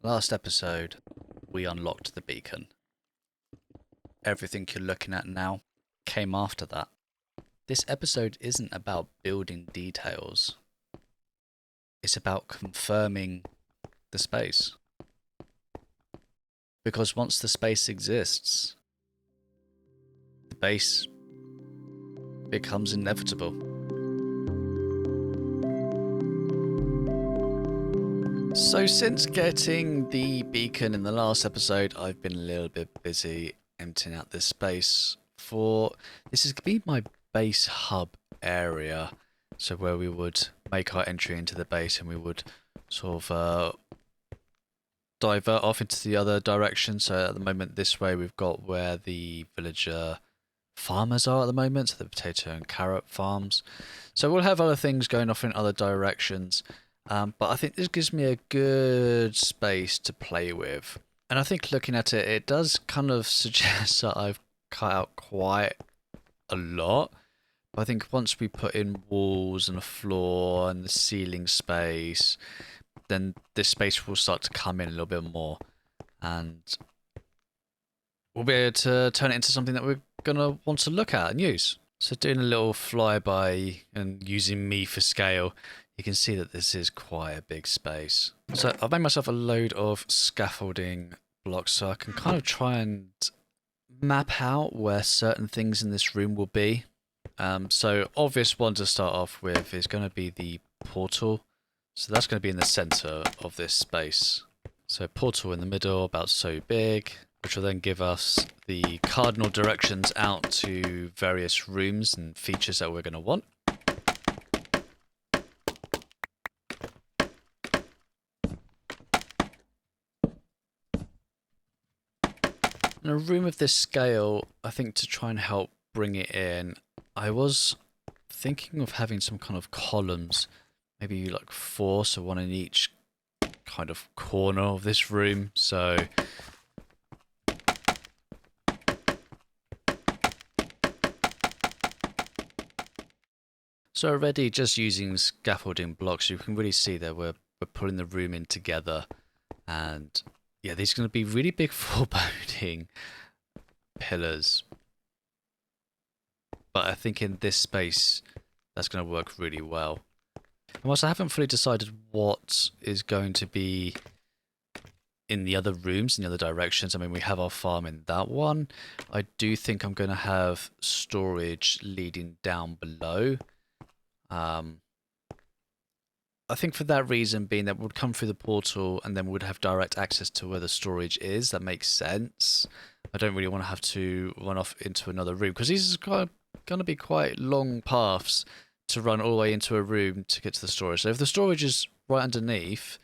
Last episode, we unlocked the beacon. Everything you're looking at now came after that. This episode isn't about building details. It's about confirming the space. Because once the space exists, the base becomes inevitable. So since getting the beacon in the last episode, I've been a little bit busy emptying out this space for... This is going to be my base hub area. So where we would make our entry into the base and we would sort of divert off into the other direction. So at the moment this way we've got where the villager farmers are at the moment. So the potato and carrot farms. So we'll have other things going off in other directions. But I think this gives me a good space to play with. And I think looking at it, it does kind of suggest that I've cut out quite a lot. But I think once we put in walls and a floor and the ceiling space, then this space will start to come in a little bit more. And we'll be able to turn it into something that we're going to want to look at and use. So doing a little flyby and using me for scale, you can see that this is quite a big space. So I've made myself a load of scaffolding blocks so I can kind of try and map out where certain things in this room will be. So obvious one to start off with is going to be the portal. So that's going to be in the center of this space. So portal in the middle, about so big, which will then give us the cardinal directions out to various rooms and features that we're going to want. In a room of this scale, I think to try and help bring it in, I was thinking of having some kind of columns, maybe like 4, so one in each kind of corner of this room. So already just using scaffolding blocks, you can really see that we're pulling the room in together. And yeah, these are going to be really big foreboding pillars. But I think in this space, that's going to work really well. And whilst I haven't fully decided what is going to be in the other rooms, in the other directions, I mean, we have our farm in that one. I do think I'm going to have storage leading down below. I think for that reason being that we'd come through the portal and then we would have direct access to where the storage is. That makes sense. I don't really want to have to run off into another room because these are going to be quite long paths to run all the way into a room to get to the storage. So if the storage is right underneath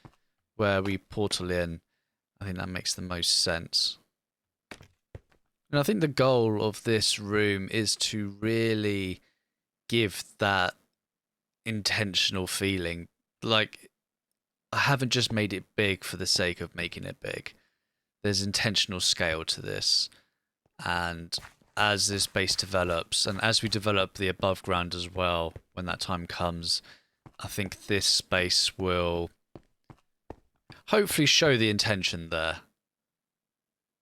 where we portal in, I think that makes the most sense. And I think the goal of this room is to really give that intentional feeling. Like, I haven't just made it big for the sake of making it big. There's intentional scale to this. And as this base develops, and as we develop the above ground as well, when that time comes, I think this space will hopefully show the intention there.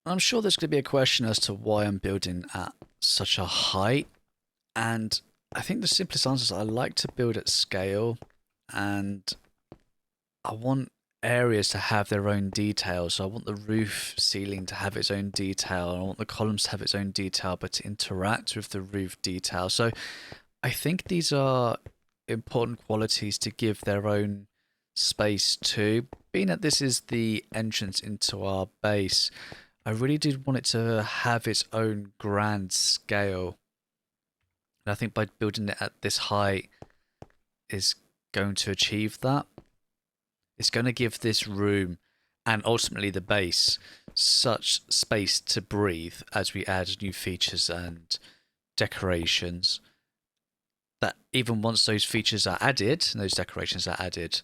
I'm sure there's going to be a question as to why I'm building at such a height. And I think the simplest answer is I like to build at scale. And I want areas to have their own detail. So I want the roof ceiling to have its own detail. I want the columns to have its own detail, but to interact with the roof detail. So I think these are important qualities to give their own space to. Being that this is the entrance into our base, I really did want it to have its own grand scale. And I think by building it at this height is going to achieve that. It's going to give this room and ultimately the base such space to breathe as we add new features and decorations that even once those features are added and those decorations are added,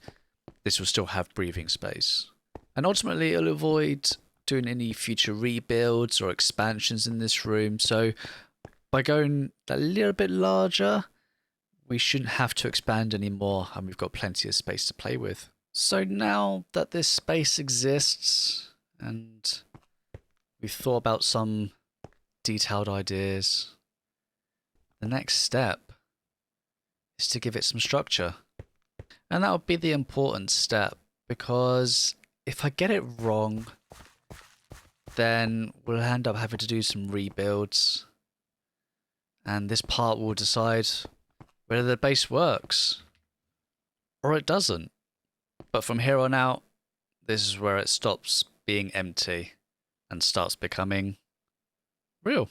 this will still have breathing space. And ultimately it'll avoid doing any future rebuilds or expansions in this room. So by going a little bit larger, we shouldn't have to expand anymore, and we've got plenty of space to play with. So now that this space exists and we've thought about some detailed ideas, the next step is to give it some structure. And that would be the important step, because if I get it wrong, then we'll end up having to do some rebuilds, and this part will decide whether the base works or it doesn't. But from here on out, this is where it stops being empty and starts becoming real.